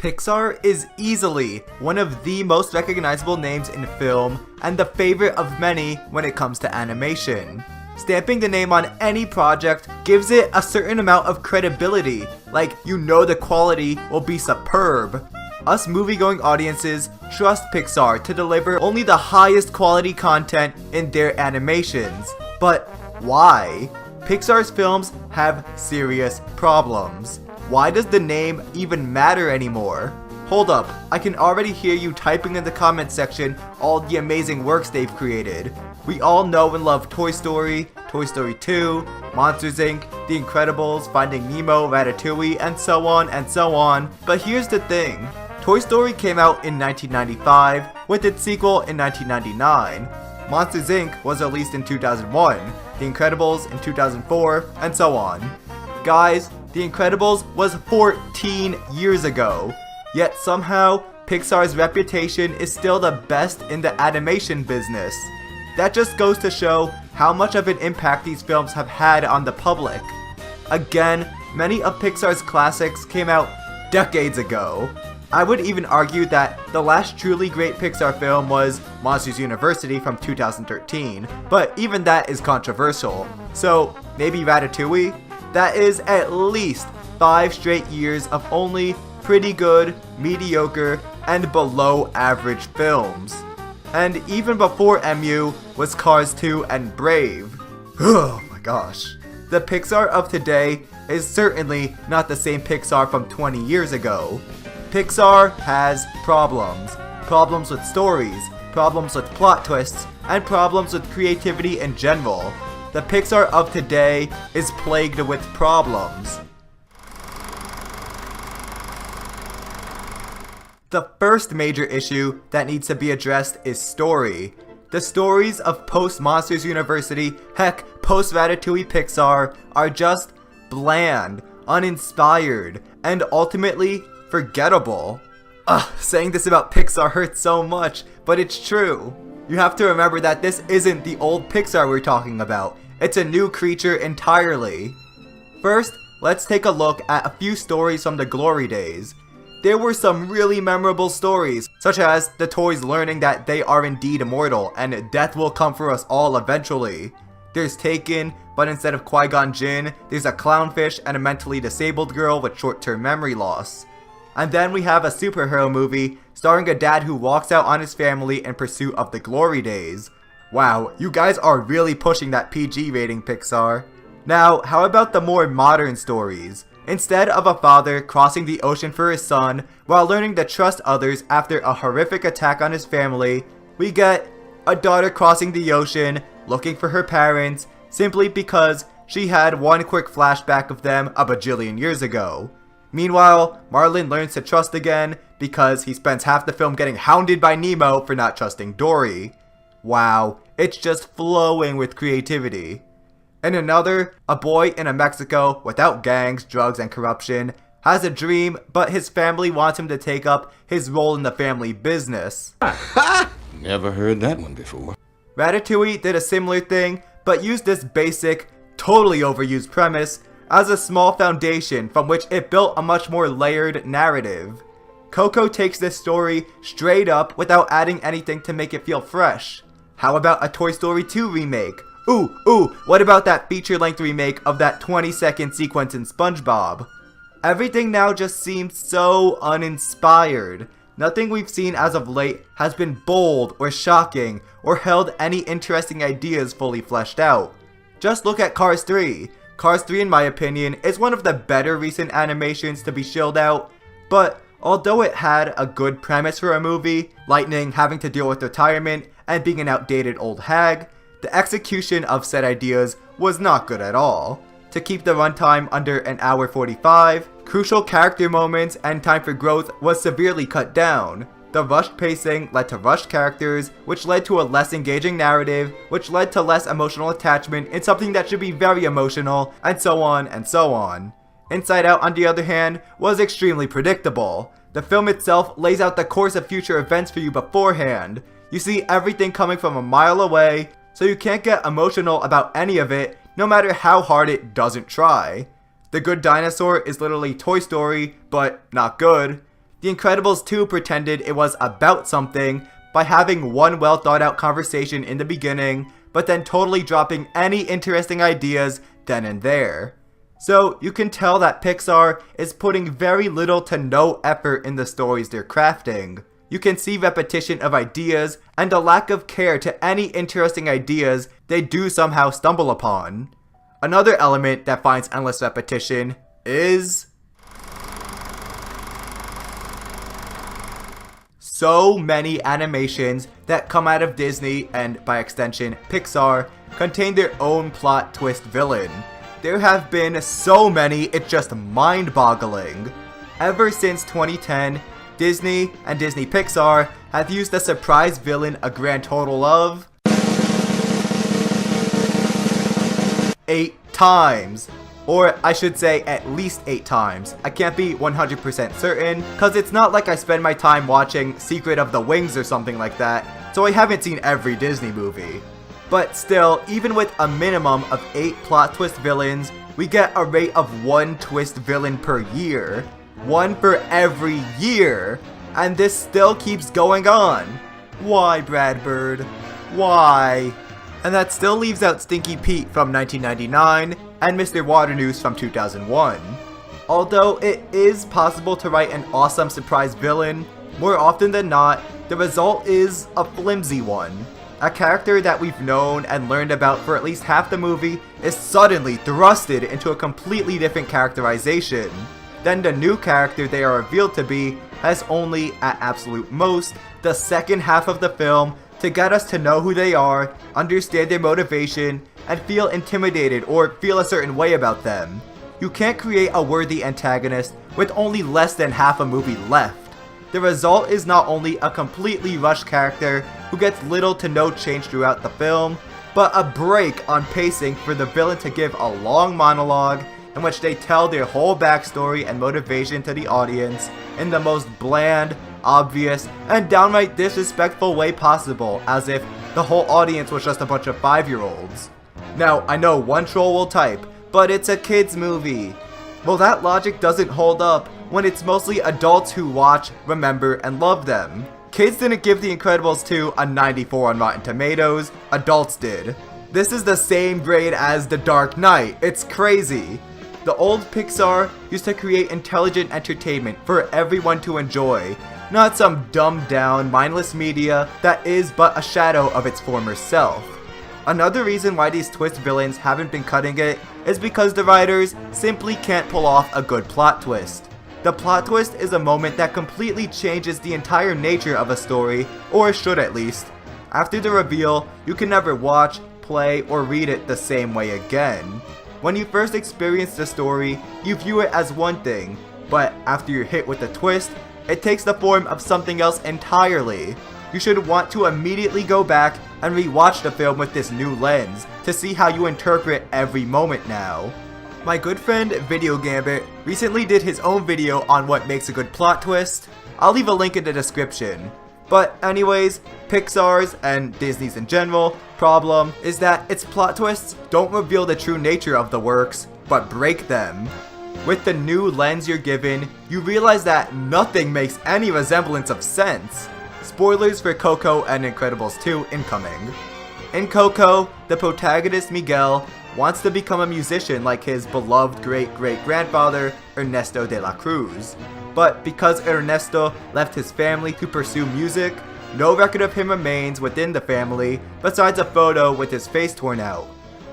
Pixar is easily one of the most recognizable names in film and the favorite of many when it comes to animation. Stamping the name on any project gives it a certain amount of credibility, like you know the quality will be superb. Us movie-going audiences trust Pixar to deliver only the highest quality content in their animations. But why? Pixar's films have serious problems. Why does the name even matter anymore? Hold up, I can already hear you typing in the comment section all the amazing works they've created. We all know and love Toy Story, Toy Story 2, Monsters Inc., The Incredibles, Finding Nemo, Ratatouille, and so on and so on. But here's the thing. Toy Story came out in 1995, with its sequel in 1999. Monsters Inc. was released in 2001, The Incredibles in 2004, and so on. Guys, The Incredibles was 14 years ago, yet somehow Pixar's reputation is still the best in the animation business. That just goes to show how much of an impact these films have had on the public. Again, many of Pixar's classics came out decades ago. I would even argue that the last truly great Pixar film was Monsters University from 2013, but even that is controversial. So maybe Ratatouille? That is at least 5 straight years of only pretty good, mediocre, and below average films. And even before MU was Cars 2 and Brave. Oh my gosh. The Pixar of today is certainly not the same Pixar from 20 years ago. Pixar has problems. Problems with stories, problems with plot twists, and problems with creativity in general. The Pixar of today is plagued with problems. The first major issue that needs to be addressed is story. The stories of post-Monsters University, heck, post-Ratatouille Pixar, are just bland, uninspired, and ultimately forgettable. Saying this about Pixar hurts so much, but it's true. You have to remember that this isn't the old Pixar we're talking about. It's a new creature entirely. First, let's take a look at a few stories from the glory days. There were some really memorable stories, such as the toys learning that they are indeed immortal and death will come for us all eventually. There's Taken, but instead of Qui-Gon Jinn, there's a clownfish and a mentally disabled girl with short-term memory loss. And then we have a superhero movie starring a dad who walks out on his family in pursuit of the glory days. Wow, you guys are really pushing that PG rating, Pixar. Now, how about the more modern stories? Instead of a father crossing the ocean for his son while learning to trust others after a horrific attack on his family, we get a daughter crossing the ocean looking for her parents simply because she had one quick flashback of them a bajillion years ago. Meanwhile, Marlin learns to trust again because he spends half the film getting hounded by Nemo for not trusting Dory. Wow, it's just flowing with creativity. In another, a boy in Mexico without gangs, drugs, and corruption has a dream, but his family wants him to take up his role in the family business. Never heard that one before. Ratatouille did a similar thing, but used this basic, totally overused premise as a small foundation from which it built a much more layered narrative. Coco takes this story straight up without adding anything to make it feel fresh. How about a Toy Story 2 remake? Ooh, what about that feature-length remake of that 20-second sequence in SpongeBob? Everything now just seems so uninspired. Nothing we've seen as of late has been bold or shocking or held any interesting ideas fully fleshed out. Just look at Cars 3. Cars 3, in my opinion, is one of the better recent animations to be shilled out, but although it had a good premise for a movie, Lightning having to deal with retirement and being an outdated old hag, the execution of said ideas was not good at all. To keep the runtime under an hour 45, crucial character moments and time for growth was severely cut down. The rushed pacing led to rushed characters, which led to a less engaging narrative, which led to less emotional attachment in something that should be very emotional, and so on and so on. Inside Out, on the other hand, was extremely predictable. The film itself lays out the course of future events for you beforehand. You see everything coming from a mile away, so you can't get emotional about any of it, no matter how hard it doesn't try. The Good Dinosaur is literally Toy Story, but not good. The Incredibles 2 pretended it was about something by having one well thought out conversation in the beginning, but then totally dropping any interesting ideas then and there. So you can tell that Pixar is putting very little to no effort in the stories they're crafting. You can see repetition of ideas and a lack of care to any interesting ideas they do somehow stumble upon. Another element that finds endless repetition is so many animations that come out of Disney and by extension Pixar contain their own plot twist villain. There have been so many, it's just mind-boggling. Ever since 2010, Disney and Disney Pixar have used the surprise villain a grand total of 8 times. Or I should say at least 8 times. I can't be 100% certain, cause it's not like I spend my time watching Secret of the Wings or something like that, so I haven't seen every Disney movie. But still, even with a minimum of 8 plot twist villains, we get a rate of 1 twist villain per year. 1 for every year. And this still keeps going on. Why, Brad Bird? Why? And that still leaves out Stinky Pete from 1999 and Mr. Waternoose from 2001. Although it is possible to write an awesome surprise villain, more often than not, the result is a flimsy one. A character that we've known and learned about for at least half the movie is suddenly thrusted into a completely different characterization. Then the new character they are revealed to be has only, at absolute most, the second half of the film to get us to know who they are, understand their motivation, and feel intimidated or feel a certain way about them. You can't create a worthy antagonist with only less than half a movie left. The result is not only a completely rushed character who gets little to no change throughout the film, but a break on pacing for the villain to give a long monologue in which they tell their whole backstory and motivation to the audience in the most bland, obvious, and downright disrespectful way possible, as if the whole audience was just a bunch of 5-year-olds. Now, I know one troll will type, but it's a kids movie. Well, that logic doesn't hold up when it's mostly adults who watch, remember, and love them. Kids didn't give The Incredibles 2 a 94 on Rotten Tomatoes, adults did. This is the same grade as The Dark Knight, it's crazy. The old Pixar used to create intelligent entertainment for everyone to enjoy, not some dumbed down, mindless media that is but a shadow of its former self. Another reason why these twist villains haven't been cutting it is because the writers simply can't pull off a good plot twist. The plot twist is a moment that completely changes the entire nature of a story, or should at least. After the reveal, you can never watch, play, or read it the same way again. When you first experience the story, you view it as one thing, but after you're hit with a twist, it takes the form of something else entirely. You should want to immediately go back and rewatch the film with this new lens to see how you interpret every moment now. My good friend Video Gambit recently did his own video on what makes a good plot twist. I'll leave a link in the description. But anyways, Pixar's, and Disney's in general, problem is that its plot twists don't reveal the true nature of the works, but break them. With the new lens you're given, you realize that nothing makes any resemblance of sense. Spoilers for Coco and Incredibles 2 incoming. In Coco, the protagonist Miguel wants to become a musician like his beloved great-great-grandfather Ernesto de la Cruz. But because Ernesto left his family to pursue music, no record of him remains within the family besides a photo with his face torn out.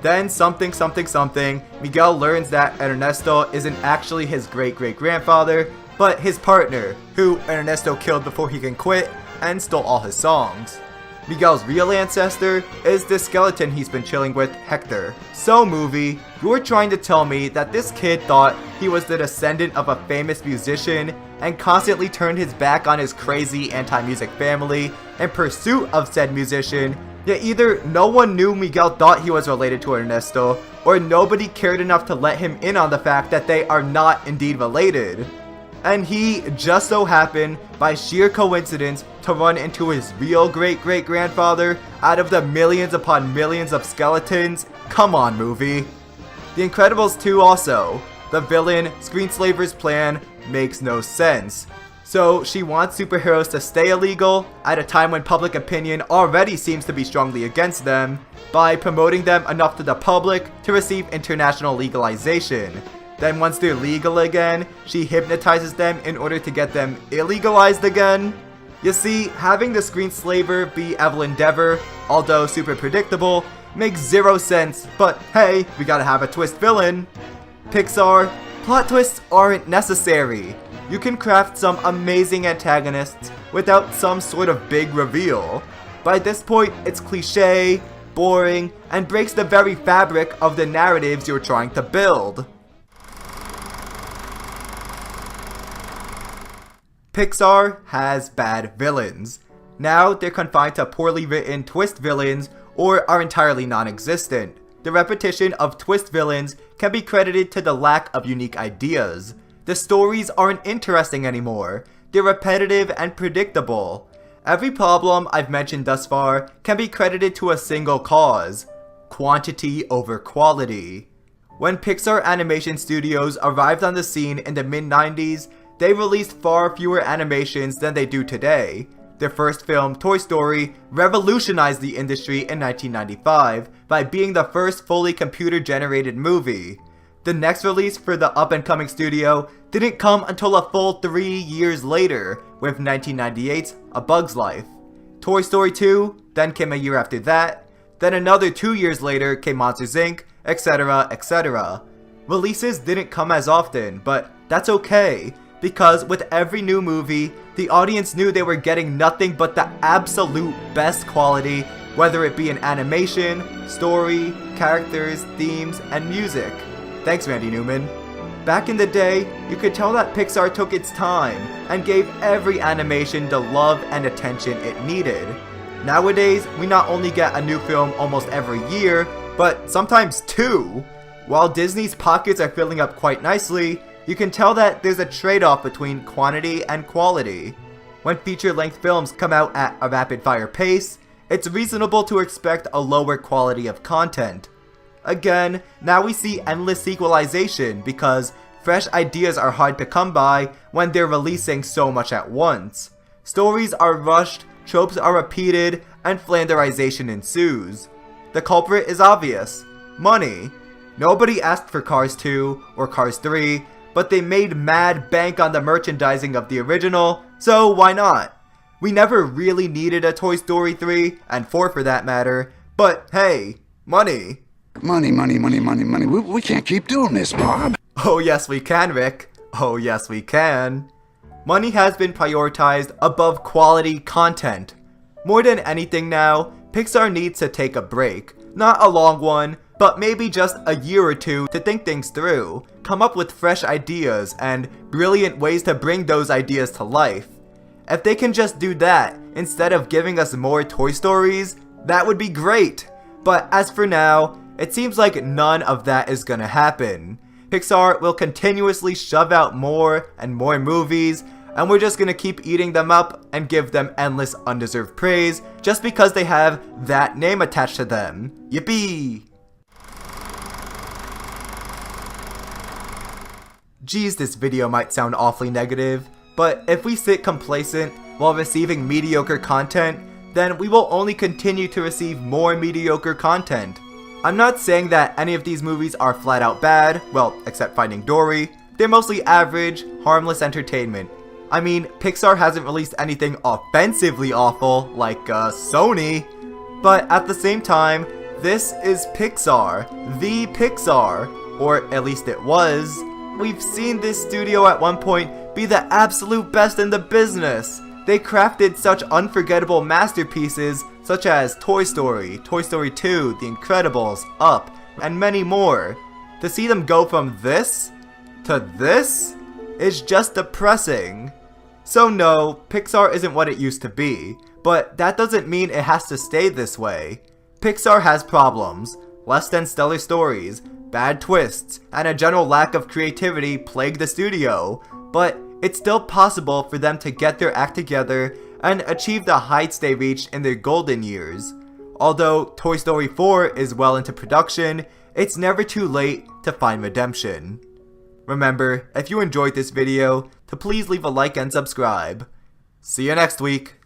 Then something, Miguel learns that Ernesto isn't actually his great-great-grandfather, but his partner, who Ernesto killed before he can quit and stole all his songs. Miguel's real ancestor is the skeleton he's been chilling with, Hector. So movie, you're trying to tell me that this kid thought he was the descendant of a famous musician and constantly turned his back on his crazy anti-music family in pursuit of said musician, yet either no one knew Miguel thought he was related to Ernesto, or nobody cared enough to let him in on the fact that they are not indeed related. And he just so happened, by sheer coincidence, to run into his real great-great-grandfather out of the millions upon millions of skeletons. Come on, movie. The Incredibles 2 also. The villain, Screenslaver's plan, makes no sense. So she wants superheroes to stay illegal at a time when public opinion already seems to be strongly against them, by promoting them enough to the public to receive international legalization. Then once they're legal again, she hypnotizes them in order to get them illegalized again. You see, having the screen slaver be Evelyn Dever, although super predictable, makes zero sense, but hey, we gotta have a twist villain. Pixar, plot twists aren't necessary. You can craft some amazing antagonists without some sort of big reveal. By this point, it's cliche, boring, and breaks the very fabric of the narratives you're trying to build. Pixar has bad villains. Now they're confined to poorly written twist villains or are entirely non-existent. The repetition of twist villains can be credited to the lack of unique ideas. The stories aren't interesting anymore. They're repetitive and predictable. Every problem I've mentioned thus far can be credited to a single cause: quantity over quality. When Pixar Animation Studios arrived on the scene in the mid-90s, they released far fewer animations than they do today. Their first film, Toy Story, revolutionized the industry in 1995 by being the first fully computer-generated movie. The next release for the up-and-coming studio didn't come until a full 3 years later, with 1998's A Bug's Life. Toy Story 2 then came a year after that, then another 2 years later came Monsters Inc., etc., etc. Releases didn't come as often, but that's okay, because with every new movie, the audience knew they were getting nothing but the absolute best quality, whether it be in animation, story, characters, themes, and music. Thanks, Randy Newman. Back in the day, you could tell that Pixar took its time and gave every animation the love and attention it needed. Nowadays, we not only get a new film almost every year, but sometimes two. While Disney's pockets are filling up quite nicely, you can tell that there's a trade-off between quantity and quality. When feature-length films come out at a rapid-fire pace, it's reasonable to expect a lower quality of content. Again, now we see endless sequelization because fresh ideas are hard to come by when they're releasing so much at once. Stories are rushed, tropes are repeated, and flanderization ensues. The culprit is obvious: money. Nobody asked for Cars 2 or Cars 3, but they made mad bank on the merchandising of the original, so why not? We never really needed a Toy Story 3, and 4 for that matter, but hey, money. Money, money, money, money, money. We can't keep doing this, Bob. Oh yes we can, Rick. Oh yes we can. Money has been prioritized above quality content. More than anything now, Pixar needs to take a break. Not a long one, but maybe just a year or two to think things through, come up with fresh ideas and brilliant ways to bring those ideas to life. If they can just do that, instead of giving us more Toy Stories, that would be great. But as for now, it seems like none of that is gonna happen. Pixar will continuously shove out more and more movies, and we're just gonna keep eating them up and give them endless undeserved praise just because they have that name attached to them. Yippee! Geez, this video might sound awfully negative, but if we sit complacent while receiving mediocre content, then we will only continue to receive more mediocre content. I'm not saying that any of these movies are flat out bad, well, except Finding Dory. They're mostly average, harmless entertainment. I mean, Pixar hasn't released anything offensively awful, like Sony. But at the same time, this is Pixar. The Pixar. Or at least it was. We've seen this studio at one point be the absolute best in the business. They crafted such unforgettable masterpieces such as Toy Story, Toy Story 2, The Incredibles, Up, and many more. To see them go from this to this is just depressing. So no, Pixar isn't what it used to be, but that doesn't mean it has to stay this way. Pixar has problems. Less than stellar stories, bad twists, and a general lack of creativity plague the studio, but it's still possible for them to get their act together and achieve the heights they reached in their golden years. Although Toy Story 4 is well into production, it's never too late to find redemption. Remember, if you enjoyed this video, to please leave a like and subscribe. See you next week.